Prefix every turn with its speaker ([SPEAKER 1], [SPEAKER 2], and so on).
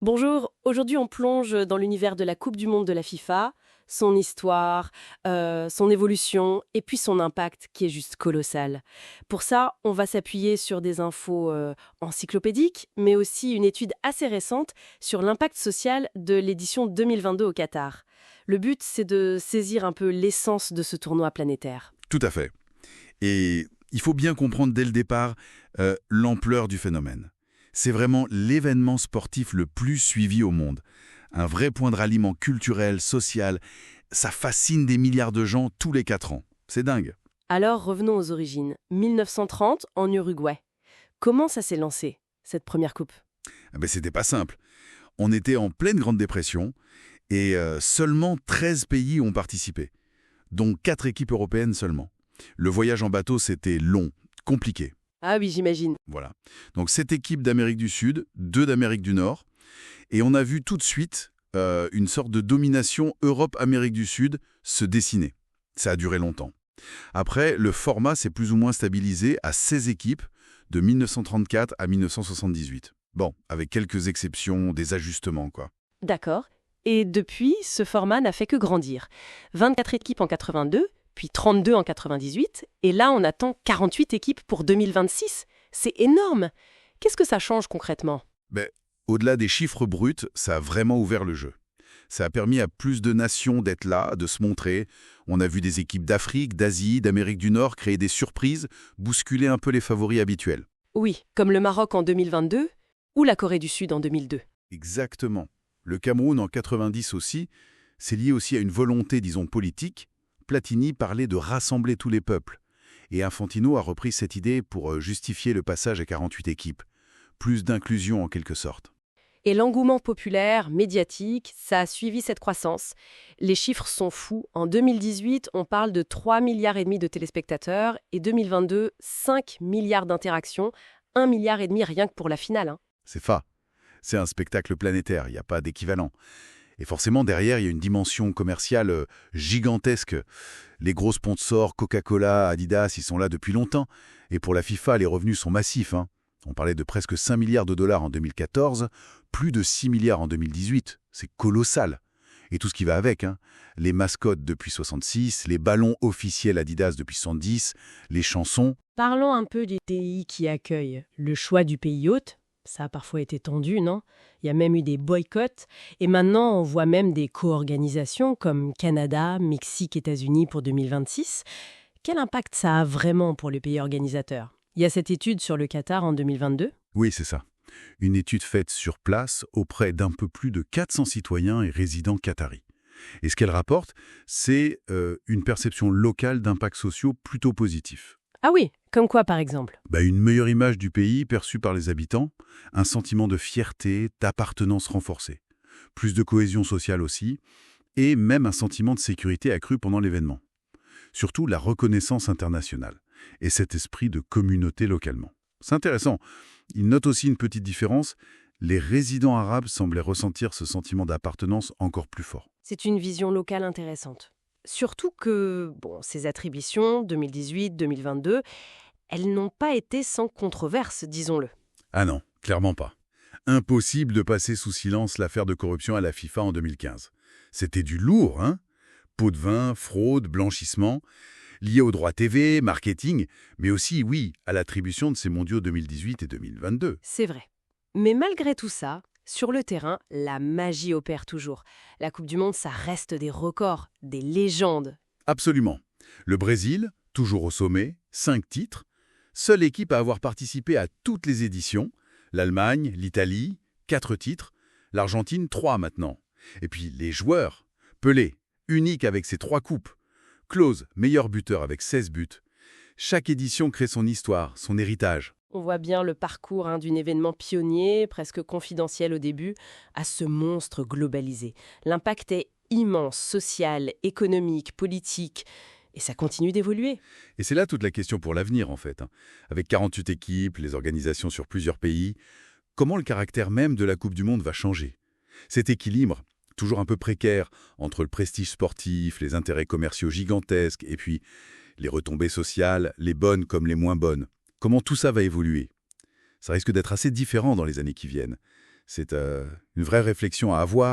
[SPEAKER 1] Bonjour, aujourd'hui on plonge dans l'univers de la Coupe du Monde de la FIFA, son histoire, son évolution et puis son impact qui est juste colossal. Pour ça, on va s'appuyer sur des infos encyclopédiques, mais aussi une étude assez récente sur l'impact social de l'édition 2022 au Qatar. Le but, c'est de saisir un peu l'essence de ce tournoi planétaire.
[SPEAKER 2] Tout à fait. Et il faut bien comprendre dès le départ l'ampleur du phénomène. C'est vraiment l'événement sportif le plus suivi au monde. Un vrai point de ralliement culturel, social. Ça fascine des milliards de gens tous les 4 ans. C'est dingue.
[SPEAKER 1] Alors revenons aux origines. 1930 en Uruguay. Comment ça s'est lancé, cette première coupe?
[SPEAKER 2] Ah ben, c'était pas simple. On était en pleine Grande Dépression et seulement 13 pays ont participé, dont 4 équipes européennes seulement. Le voyage en bateau, c'était long, compliqué.
[SPEAKER 1] Ah oui, j'imagine.
[SPEAKER 2] Voilà. Donc 7 équipes d'Amérique du Sud, 2 d'Amérique du Nord, et on a vu tout de suite une sorte de domination Europe-Amérique du Sud se dessiner. Ça a duré longtemps. Après, le format s'est plus ou moins stabilisé à 16 équipes de 1934 à 1978. Bon, avec quelques exceptions, des ajustements, quoi.
[SPEAKER 1] D'accord. Et depuis, ce format n'a fait que grandir. 24 équipes en 82, puis 32 en 98, et là on attend 48 équipes pour 2026. C'est énorme. Qu'est-ce que ça change concrètement?
[SPEAKER 2] Ben, au-delà des chiffres bruts, ça a vraiment ouvert le jeu. Ça a permis à plus de nations d'être là, de se montrer. On a vu des équipes d'Afrique, d'Asie, d'Amérique du Nord créer des surprises, bousculer un peu les favoris habituels.
[SPEAKER 1] Oui, comme le Maroc en 2022 ou la Corée du Sud en 2002.
[SPEAKER 2] Exactement. Le Cameroun en 90 aussi, c'est lié aussi à une volonté, disons, politique. Platini parlait de rassembler tous les peuples. Et Infantino a repris cette idée pour justifier le passage à 48 équipes. Plus d'inclusion en quelque sorte.
[SPEAKER 1] Et l'engouement populaire, médiatique, ça a suivi cette croissance. Les chiffres sont fous. En 2018, on parle de 3,5 milliards de téléspectateurs et 2022, 5 milliards d'interactions, 1,5 milliard rien que pour la finale, hein.
[SPEAKER 2] C'est fa. C'est un spectacle planétaire, il n'y a pas d'équivalent. Et forcément, derrière, il y a une dimension commerciale gigantesque. Les gros sponsors, Coca-Cola, Adidas, ils sont là depuis longtemps. Et pour la FIFA, les revenus sont massifs, hein. On parlait de presque 5 milliards de dollars en 2014, plus de 6 milliards en 2018. C'est colossal. Et tout ce qui va avec, hein. Les mascottes depuis 66, les ballons officiels Adidas depuis 70, les chansons.
[SPEAKER 1] Parlons un peu des pays qui accueillent. Le choix du pays hôte, ça a parfois été tendu, non? Il y a même eu des boycotts. Et maintenant, on voit même des co-organisations comme Canada, Mexique, États-Unis pour 2026. Quel impact ça a vraiment pour les pays organisateurs? Il y a cette étude sur le Qatar en 2022.
[SPEAKER 2] Oui, c'est ça. Une étude faite sur place auprès d'un peu plus de 400 citoyens et résidents qataris. Et ce qu'elle rapporte, c'est une perception locale d'impacts sociaux plutôt positifs.
[SPEAKER 1] Ah oui, comme quoi par exemple?
[SPEAKER 2] Une meilleure image du pays perçue par les habitants, un sentiment de fierté, d'appartenance renforcé, plus de cohésion sociale aussi, et même un sentiment de sécurité accru pendant l'événement. Surtout la reconnaissance internationale, et cet esprit de communauté localement. C'est intéressant. Il note aussi une petite différence. Les résidents arabes semblaient ressentir ce sentiment d'appartenance encore plus fort.
[SPEAKER 1] C'est une vision locale intéressante. Surtout que, ces attributions, 2018, 2022, elles n'ont pas été sans controverse, disons-le.
[SPEAKER 2] Ah non, clairement pas. Impossible de passer sous silence l'affaire de corruption à la FIFA en 2015. C'était du lourd, hein? Pots de vin, fraude, blanchissement, lié aux droits TV, marketing, mais aussi, oui, à l'attribution de ces mondiaux 2018 et 2022.
[SPEAKER 1] C'est vrai. Mais malgré tout ça, sur le terrain, la magie opère toujours. La Coupe du Monde, ça reste des records, des légendes.
[SPEAKER 2] Absolument. Le Brésil, toujours au sommet, 5 titres. Seule équipe à avoir participé à toutes les éditions. L'Allemagne, l'Italie, 4 titres. L'Argentine, 3 maintenant. Et puis les joueurs. Pelé, unique avec ses 3 coupes. Klose, meilleur buteur avec 16 buts. Chaque édition crée son histoire, son héritage.
[SPEAKER 1] On voit bien le parcours d'un événement pionnier, presque confidentiel au début, à ce monstre globalisé. L'impact est immense, social, économique, politique, et ça continue d'évoluer.
[SPEAKER 2] Et c'est là toute la question pour l'avenir, en fait. Avec 48 équipes, les organisations sur plusieurs pays, comment le caractère même de la Coupe du Monde va changer? Cet équilibre, toujours un peu précaire, entre le prestige sportif, les intérêts commerciaux gigantesques, et puis les retombées sociales, les bonnes comme les moins bonnes. Comment tout ça va évoluer? Ça risque d'être assez différent dans les années qui viennent. C'est une vraie réflexion à avoir.